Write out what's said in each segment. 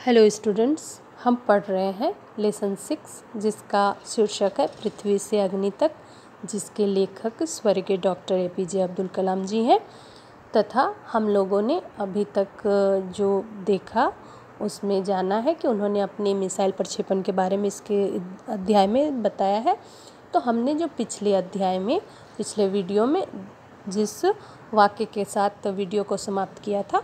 Hello students, हम पढ़ रहे हैं लेसन 6 जिसका शीर्षक है पृथ्वी से अग्नि तक, जिसके लेखक स्वर्गीय डॉक्टर APJ अब्दुल कलाम जी हैं। तथा हम लोगों ने अभी तक जो देखा उसमें जाना है कि उन्होंने अपने मिसाइल प्रक्षेपण के बारे में इसके अध्याय में बताया है। तो हमने जो पिछले वीडियो में जिस वाक्य के साथ वीडियो को समाप्त किया था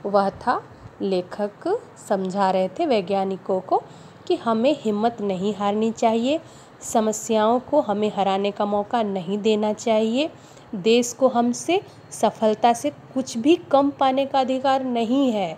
वह था, लेखक समझा रहे थे वैज्ञानिकों को कि हमें हिम्मत नहीं हारनी चाहिए, समस्याओं को हमें हराने का मौका नहीं देना चाहिए, देश को हमसे सफलता से कुछ भी कम पाने का अधिकार नहीं है।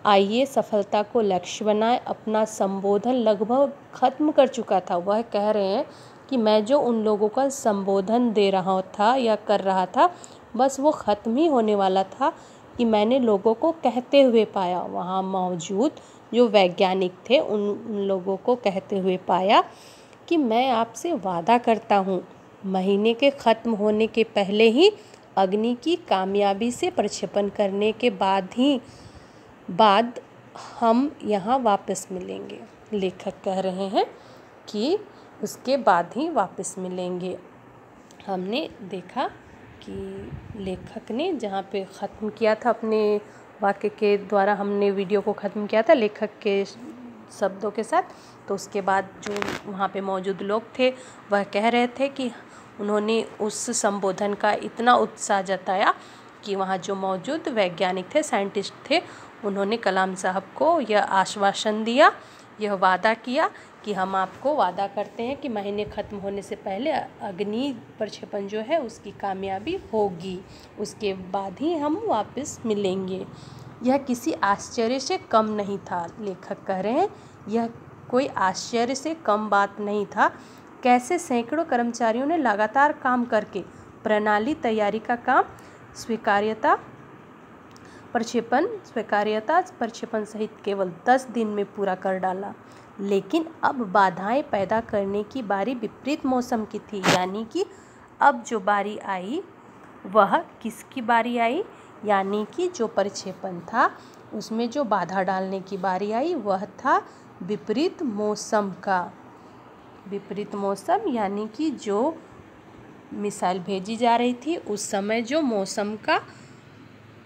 आइए सफलता को लक्ष्य बनाएं। अपना संबोधन लगभग ख़त्म कर चुका था। वह कह रहे हैं कि मैं जो उन लोगों का संबोधन दे रहा था या कर रहा था, बस वो ख़त्म ही होने वाला था कि मैंने लोगों को कहते हुए पाया, वहाँ मौजूद जो वैज्ञानिक थे उन लोगों को कहते हुए पाया कि मैं आपसे वादा करता हूँ, महीने के ख़त्म होने के पहले ही अग्नि की कामयाबी से प्रक्षेपण करने के बाद हम यहाँ वापस मिलेंगे। लेखक कह रहे हैं कि उसके बाद ही वापस मिलेंगे। हमने देखा कि लेखक ने जहाँ पे ख़त्म किया था अपने वाक्य के द्वारा, हमने वीडियो को ख़त्म किया था लेखक के शब्दों के साथ। तो उसके बाद जो वहाँ पे मौजूद लोग थे वह कह रहे थे कि उन्होंने उस संबोधन का इतना उत्साह जताया कि वहाँ जो मौजूद वैज्ञानिक थे, साइंटिस्ट थे, उन्होंने कलाम साहब को यह आश्वासन दिया, यह वादा किया कि हम आपको वादा करते हैं कि महीने ख़त्म होने से पहले अग्नि प्रक्षेपण जो है उसकी कामयाबी होगी, उसके बाद ही हम वापस मिलेंगे। यह किसी आश्चर्य से कम नहीं था। लेखक कह रहे हैं यह कोई आश्चर्य से कम बात नहीं था। कैसे सैकड़ों कर्मचारियों ने लगातार काम करके प्रणाली तैयारी का काम स्वीकार्यता प्रक्षेपण सहित केवल 10 दिन में पूरा कर डाला। लेकिन अब बाधाएं पैदा करने की बारी विपरीत मौसम की थी। यानी कि अब जो बारी आई वह किसकी बारी आई? यानी कि जो प्रक्षेपण था उसमें जो बाधा डालने की बारी आई वह था विपरीत मौसम का। विपरीत मौसम यानी कि जो मिसाइल भेजी जा रही थी उस समय जो मौसम का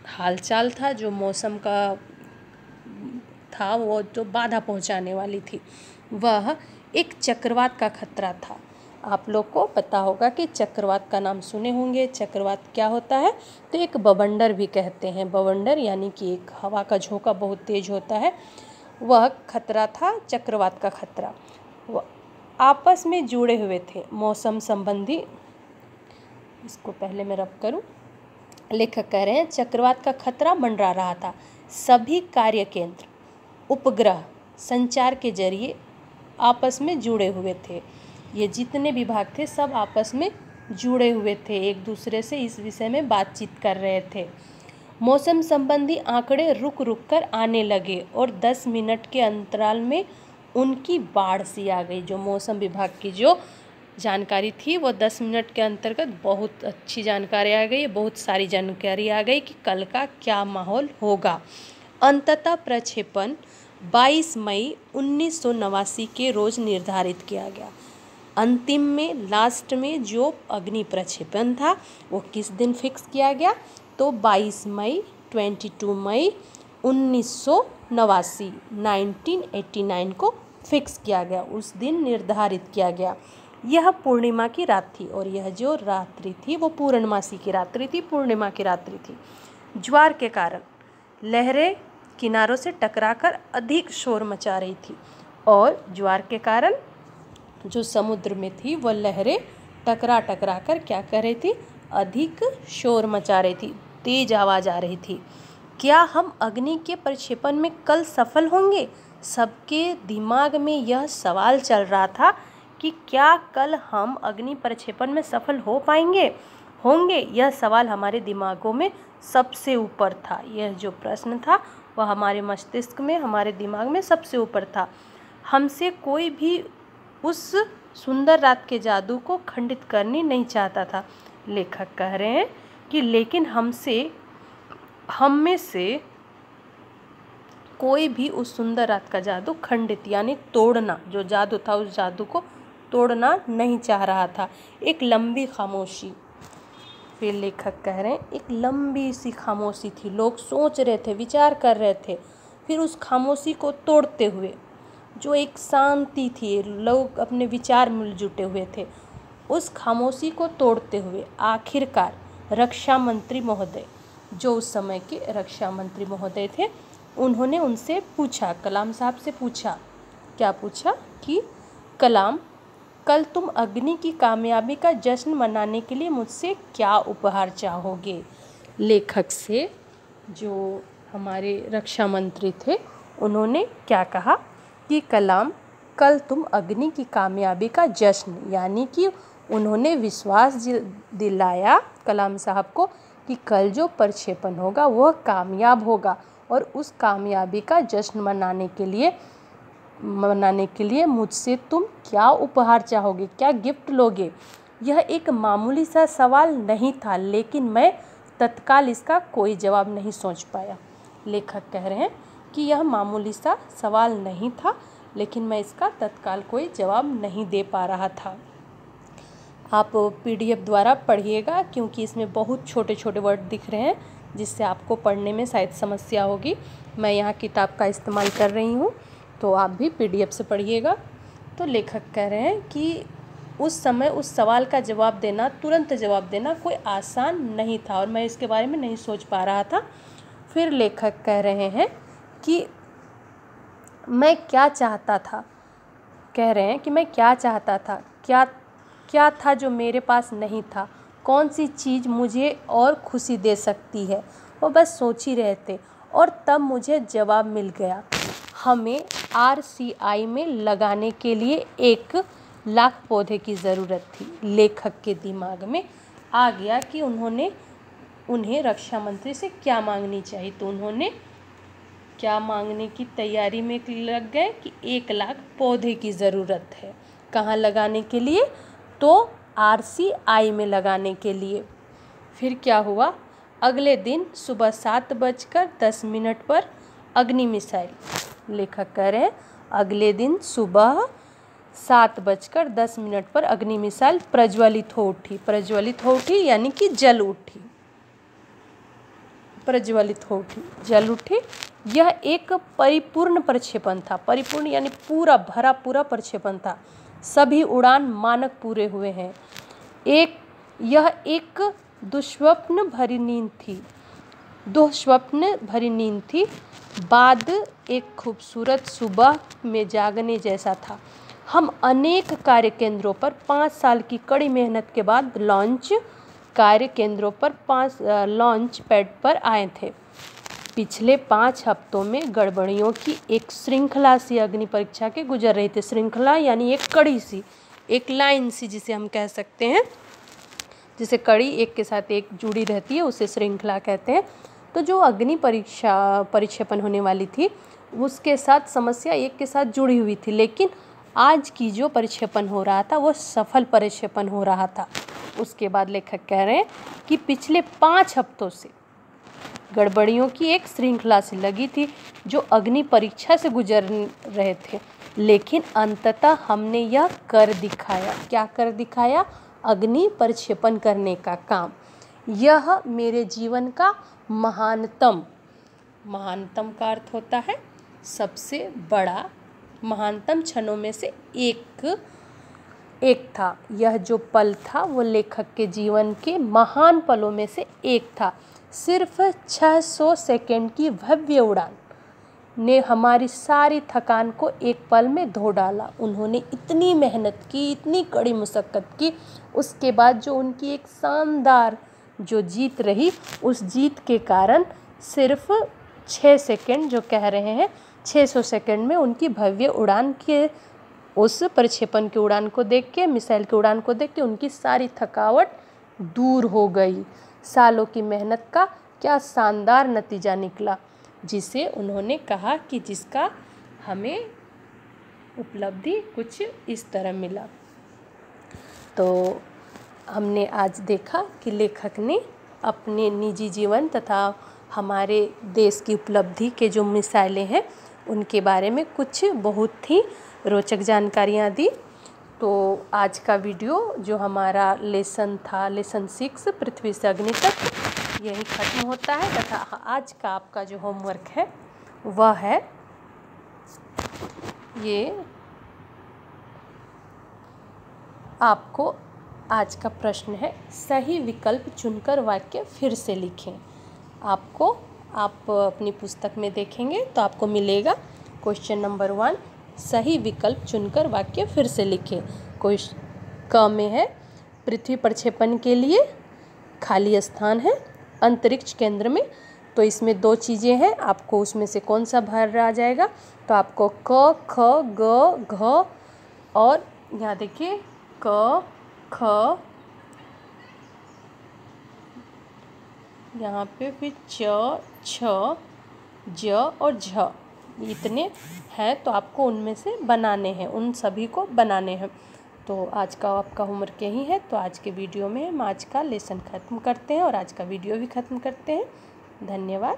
हालचाल था, जो मौसम का था, वो जो बाधा पहुंचाने वाली थी, वह एक चक्रवात का खतरा था। आप लोग को पता होगा कि चक्रवात का नाम सुने होंगे। चक्रवात क्या होता है? तो एक बवंडर भी कहते हैं। बवंडर यानी कि एक हवा का झोंका बहुत तेज होता है, वह खतरा था चक्रवात का खतरा। वह आपस में जुड़े हुए थे मौसम संबंधी। इसको पहले मैं रब करूं। लेखक कह रहे हैं चक्रवात का खतरा मंडरा रहा था। सभी कार्य केंद्र, उपग्रह संचार के जरिए आपस में जुड़े हुए थे। ये जितने विभाग थे सब आपस में जुड़े हुए थे, एक दूसरे से इस विषय में बातचीत कर रहे थे। मौसम संबंधी आंकड़े रुक रुक कर आने लगे और 10 मिनट के अंतराल में उनकी बाढ़ सी आ गई। जो मौसम विभाग की जो जानकारी थी वो 10 मिनट के अंतर्गत बहुत अच्छी जानकारी आ गई, बहुत सारी जानकारी आ गई कि कल का क्या माहौल होगा। अंततः प्रक्षेपण 22 मई 1989 के रोज निर्धारित किया गया। अंतिम में लास्ट में जो अग्नि प्रक्षेपण था वो किस दिन फिक्स किया गया? तो 22 मई 1989 को फिक्स किया गया, उस दिन निर्धारित किया गया। यह पूर्णिमा की रात थी और यह जो रात्रि थी वो पूर्णमासी की रात्रि थी, पूर्णिमा की रात्रि थी। ज्वार के कारण लहरें किनारों से टकराकर अधिक शोर मचा रही थी और ज्वार के कारण जो समुद्र में थी वह लहरें टकरा कर क्या कर रही थी? अधिक शोर मचा रही थी, तेज आवाज़ आ रही थी। क्या हम अग्नि के प्रक्षेपण में कल सफल होंगे? सबके दिमाग में यह सवाल चल रहा था कि क्या कल हम अग्नि प्रक्षेपण में सफल हो होंगे। यह सवाल हमारे दिमागों में सबसे ऊपर था। यह जो प्रश्न था वह हमारे मस्तिष्क में, हमारे दिमाग में सबसे ऊपर था। हमसे कोई भी उस सुंदर रात के जादू को खंडित करनी नहीं चाहता था। लेखक कह रहे हैं कि लेकिन हम में से कोई भी उस सुंदर रात का जादू खंडित यानी तोड़ना, जो जादू था उस जादू को तोड़ना नहीं चाह रहा था। एक लंबी खामोशी, फिर लेखक कह रहे हैं एक लंबी सी खामोशी थी। लोग सोच रहे थे, विचार कर रहे थे। फिर उस खामोशी को तोड़ते हुए जो एक शांति थी, लोग अपने विचार मिलजुटे हुए थे, उस खामोशी को तोड़ते हुए आखिरकार रक्षा मंत्री महोदय, जो उस समय के रक्षा मंत्री महोदय थे, उन्होंने उनसे पूछा, कलाम साहब से पूछा, क्या पूछा कि कलाम, कल तुम अग्नि की कामयाबी का जश्न मनाने के लिए मुझसे क्या उपहार चाहोगे। लेखक से जो हमारे रक्षा मंत्री थे उन्होंने क्या कहा कि कलाम, कल तुम अग्नि की कामयाबी का जश्न, यानी कि उन्होंने विश्वास दिलाया कलाम साहब को कि कल जो प्रक्षेपण होगा वह कामयाब होगा और उस कामयाबी का जश्न मनाने के लिए मुझसे तुम क्या उपहार चाहोगे, क्या गिफ्ट लोगे। यह एक मामूली सा सवाल नहीं था, लेकिन मैं तत्काल इसका कोई जवाब नहीं सोच पाया। लेखक कह रहे हैं कि यह मामूली सा सवाल नहीं था, लेकिन मैं इसका तत्काल कोई जवाब नहीं दे पा रहा था। आप PDF द्वारा पढ़िएगा, क्योंकि इसमें बहुत छोटे छोटे वर्ड दिख रहे हैं जिससे आपको पढ़ने में शायद समस्या होगी। मैं यहाँ किताब का इस्तेमाल कर रही हूँ, तो आप भी PDF से पढ़िएगा। तो लेखक कह रहे हैं कि उस समय उस सवाल का जवाब देना, तुरंत जवाब देना कोई आसान नहीं था और मैं इसके बारे में नहीं सोच पा रहा था। फिर लेखक कह रहे हैं कि मैं क्या चाहता था, कह रहे हैं कि मैं क्या चाहता था, क्या था जो मेरे पास नहीं था, कौन सी चीज़ मुझे और खुशी दे सकती है। वो बस सोच ही रहे थे और तब मुझे जवाब मिल गया। हमें RCI में लगाने के लिए 1,00,000 पौधे की ज़रूरत थी। लेखक के दिमाग में आ गया कि उन्हें रक्षा मंत्री से क्या मांगनी चाहिए, तो उन्होंने क्या मांगने की तैयारी में लग गए कि 1,00,000 पौधे की ज़रूरत है। कहाँ लगाने के लिए, तो RCI में लगाने के लिए। फिर क्या हुआ, अगले दिन सुबह 7:10 पर अग्नि मिसाइल, लेखक कह रहे हैं अगले दिन सुबह 7:10 पर अग्नि मिसाइल प्रज्वलित हो उठी यानी कि जल उठी। यह एक परिपूर्ण प्रक्षेपण था। परिपूर्ण यानी पूरा भरा पूरा प्रक्षेपण था। सभी उड़ान मानक पूरे हुए हैं। यह एक दुस्वप्न भरी नींद थी। बाद एक खूबसूरत सुबह में जागने जैसा था। हम अनेक कार्य केंद्रों पर 5 साल की कड़ी मेहनत के बाद लॉन्च पैड पर आए थे। पिछले 5 हफ्तों में गड़बड़ियों की एक श्रृंखला सी अग्नि परीक्षा के गुजर रही थी। श्रृंखला यानी एक कड़ी सी, एक लाइन सी जिसे हम कह सकते हैं, जिसे कड़ी एक के साथ एक जुड़ी रहती है उसे श्रृंखला कहते हैं। तो जो अग्नि प्रक्षेपण होने वाली थी उसके साथ समस्या एक के साथ जुड़ी हुई थी, लेकिन आज की जो प्रक्षेपण हो रहा था वो सफल प्रक्षेपण हो रहा था। उसके बाद लेखक कह रहे हैं कि पिछले 5 हफ्तों से गड़बड़ियों की एक श्रृंखला से लगी थी जो अग्नि परीक्षा से गुजर रहे थे, लेकिन अंततः हमने यह कर दिखाया। क्या कर दिखाया? अग्नि प्रक्षेपण करने का काम। यह मेरे जीवन का महानतम का अर्थ होता है सबसे बड़ा, महानतम क्षणों में से एक था। यह जो पल था वो लेखक के जीवन के महान पलों में से एक था। सिर्फ 600 सेकंड की भव्य उड़ान ने हमारी सारी थकान को एक पल में धो डाला। उन्होंने इतनी मेहनत की, इतनी कड़ी मुशक्क़त की, उसके बाद जो उनकी एक शानदार जो जीत रही, उस जीत के कारण सिर्फ 6 सेकंड जो कह रहे हैं 600 सेकंड में उनकी भव्य उड़ान के उस प्रक्षेपण की उड़ान को देख के, मिसाइल की उड़ान को देख के उनकी सारी थकावट दूर हो गई। सालों की मेहनत का क्या शानदार नतीजा निकला, जिसे उन्होंने कहा कि जिसका हमें उपलब्धि कुछ इस तरह मिला। तो हमने आज देखा कि लेखक ने अपने निजी जीवन तथा हमारे देश की उपलब्धि के जो मिसाइलें हैं उनके बारे में कुछ बहुत ही रोचक जानकारियाँ दी। तो आज का वीडियो जो हमारा लेसन था, लेसन 6 पृथ्वी से अग्नि तक, यही ख़त्म होता है तथा आज का आपका जो होमवर्क है वह है ये। आपको आज का प्रश्न है, सही विकल्प चुनकर वाक्य फिर से लिखें। आप अपनी पुस्तक में देखेंगे तो आपको मिलेगा क्वेश्चन नंबर 1, सही विकल्प चुनकर वाक्य फिर से लिखें। क में है, पृथ्वी प्रक्षेपण के लिए खाली स्थान है अंतरिक्ष केंद्र में। तो इसमें 2 चीज़ें हैं, आपको उसमें से कौन सा भर आ जाएगा। तो आपको क, ख, ग, घ और यहाँ देखिए क, ख, यहाँ पे फिर च, छ, ज और झ, इतने हैं। तो आपको उनमें से बनाने हैं, उन सभी को बनाने हैं। तो आज का आपका होमवर्क यही है। तो आज के वीडियो में हम आज का लेसन ख़त्म करते हैं और आज का वीडियो भी ख़त्म करते हैं। धन्यवाद।